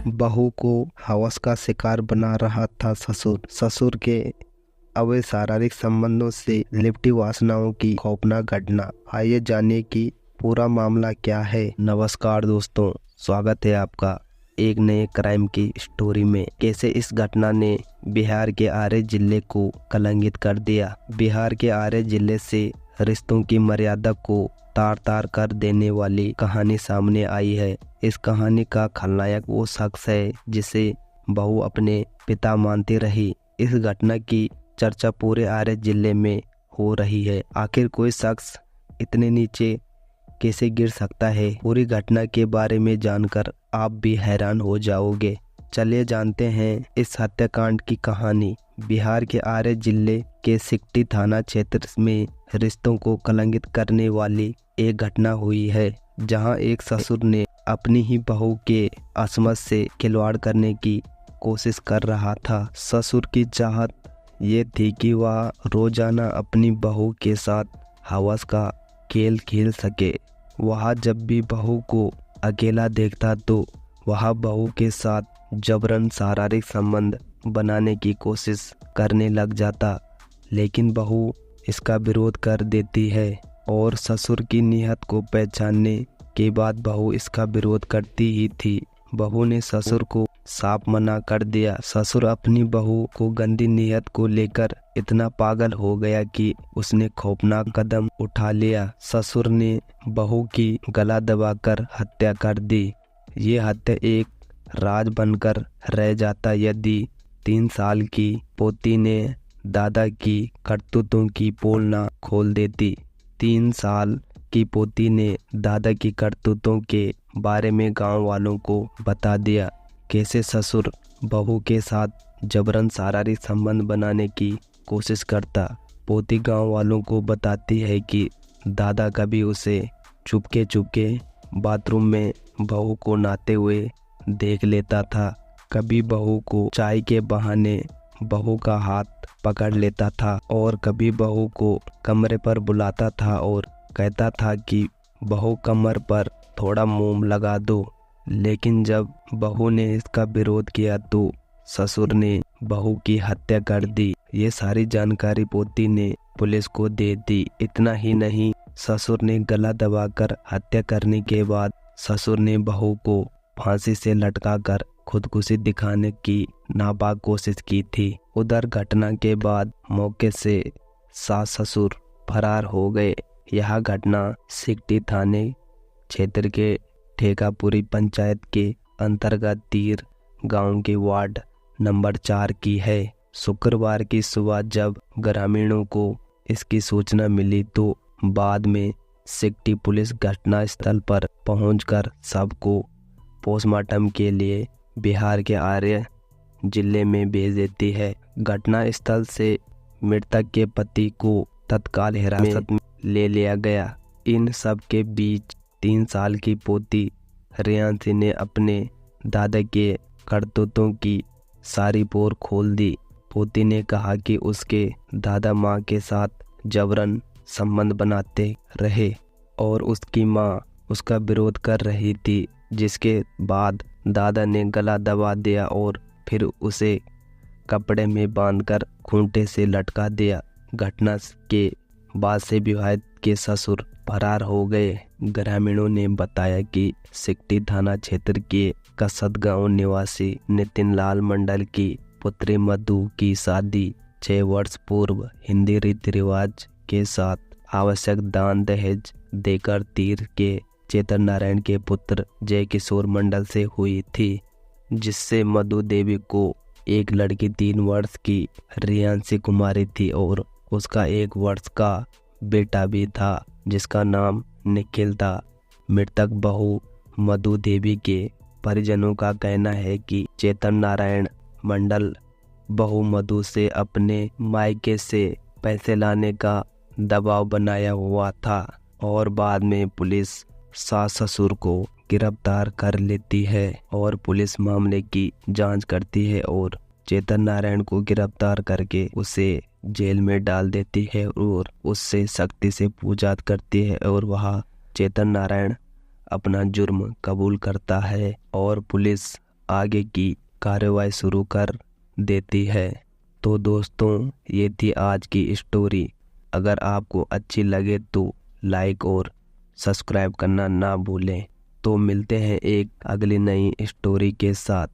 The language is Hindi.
बहू को हवस का शिकार बना रहा था ससुर। ससुर के अवैध शारीरिक संबंधों से लिपटी वासनाओं की खौफनाक घटना। आइए जानिए कि पूरा मामला क्या है। नमस्कार दोस्तों, स्वागत है आपका एक नए क्राइम की स्टोरी में। कैसे इस घटना ने बिहार के आरे जिले को कलंकित कर दिया। बिहार के आरे जिले से रिश्तों की मर्यादा को तार तार कर देने वाली कहानी सामने आई है। इस कहानी का खलनायक वो शख्स है जिसे बहू अपने पिता मानती रही। इस घटना की चर्चा पूरे आरे जिले में हो रही है। आखिर कोई शख्स इतने नीचे कैसे गिर सकता है? पूरी घटना के बारे में जानकर आप भी हैरान हो जाओगे। चलिए जानते हैं इस हत्याकांड की कहानी। बिहार के आरे जिले के सिकटी थाना क्षेत्र में रिश्तों को कलंकित करने वाली एक घटना हुई है, जहां एक ससुर ने अपनी ही बहू के असमत से खिलवाड़ करने की कोशिश कर रहा था। ससुर की चाहत ये थी कि वह रोजाना अपनी बहू के साथ हवस का खेल खेल सके। वह जब भी बहू को अकेला देखता तो वह बहू के साथ जबरन शारीरिक संबंध बनाने की कोशिश करने लग जाता, लेकिन बहू इसका विरोध कर देती है और ससुर की नीयत को पहचानने के बाद बहू इसका विरोध करती ही थी। बहू ने ससुर को साफ मना कर दिया। ससुर अपनी बहू को गंदी नीयत को लेकर इतना पागल हो गया कि उसने खौफनाक कदम उठा लिया। ससुर ने बहू की गला दबाकर हत्या कर दी। ये हत्या एक राज बनकर रह जाता यदि 3 साल की पोती ने दादा की करतूतों की पोल न खोल देती। 3 साल की पोती ने दादा की करतूतों के बारे में गांव वालों को बता दिया। कैसे ससुर बहू के साथ जबरन शारीरिक संबंध बनाने की कोशिश करता। पोती गांव वालों को बताती है कि दादा कभी उसे चुपके चुपके बाथरूम में बहू को नहाते हुए देख लेता था। कभी बहू को चाय के बहाने बहू का हाथ पकड़ लेता था और कभी बहू को कमरे पर बुलाता था और कहता था कि बहू कमर पर थोड़ा मोम लगा दो। लेकिन जब बहू ने इसका विरोध किया तो ससुर ने बहू की हत्या कर दी। ये सारी जानकारी पोती ने पुलिस को दे दी। इतना ही नहीं, ससुर ने गला दबाकर हत्या करने के बाद ससुर ने बहू को फांसी से लटकाकर खुदकुशी दिखाने की नापाक कोशिश की थी। उधर घटना के बाद मौके से सास ससुर फरार हो गए। यह घटना सिकटी थाने क्षेत्र के ठेकापुरी पंचायत के अंतर्गत तीर गांव के वार्ड नंबर 4 की है। शुक्रवार की सुबह जब ग्रामीणों को इसकी सूचना मिली तो बाद में सिकटी पुलिस घटना स्थल पर पहुंचकर शव को पोस्टमार्टम के लिए बिहार के आरे जिले में भेज देती है। घटना स्थल से मृतक के पति को तत्काल हिरासत में ले लिया गया। इन सब के बीच 3 साल की पोती रियांशी ने अपने दादा के करतूतों की सारी पोर खोल दी। पोती ने कहा कि उसके दादा माँ के साथ जबरन संबंध बनाते रहे और उसकी माँ उसका विरोध कर रही थी, जिसके बाद दादा ने गला दबा दिया और फिर उसे कपड़े में बांधकर खूंटे से लटका दिया। घटना के बाद से विवाहित के ससुर फरार हो गए। ग्रामीणों ने बताया कि सिकटी थाना क्षेत्र के कसद गांव निवासी नितिन लाल मंडल की पुत्री मधु की शादी 6 वर्ष पूर्व हिंदी रीति रिवाज के साथ आवश्यक दान दहेज देकर तीर के चेतन नारायण के पुत्र जय किशोर मंडल से हुई थी, जिससे मधु देवी को एक लड़की 3 वर्ष की रियांशी कुमारी थी और उसका 1 वर्ष का बेटा भी था जिसका नाम निखिल था। मृतक बहू मधु देवी के परिजनों का कहना है कि चेतन नारायण मंडल बहू मधु से अपने मायके से पैसे लाने का दबाव बनाया हुआ था और बाद में पुलिस सास ससुर को गिरफ्तार कर लेती है और पुलिस मामले की जांच करती है और चेतन नारायण को गिरफ्तार करके उसे जेल में डाल देती है और उससे सख्ती से पूछताछ करती है और वह चेतन नारायण अपना जुर्म कबूल करता है और पुलिस आगे की कार्रवाई शुरू कर देती है। तो दोस्तों, ये थी आज की स्टोरी। अगर आपको अच्छी लगे तो लाइक और सब्सक्राइब करना ना भूलें। तो मिलते हैं एक अगली नई स्टोरी के साथ।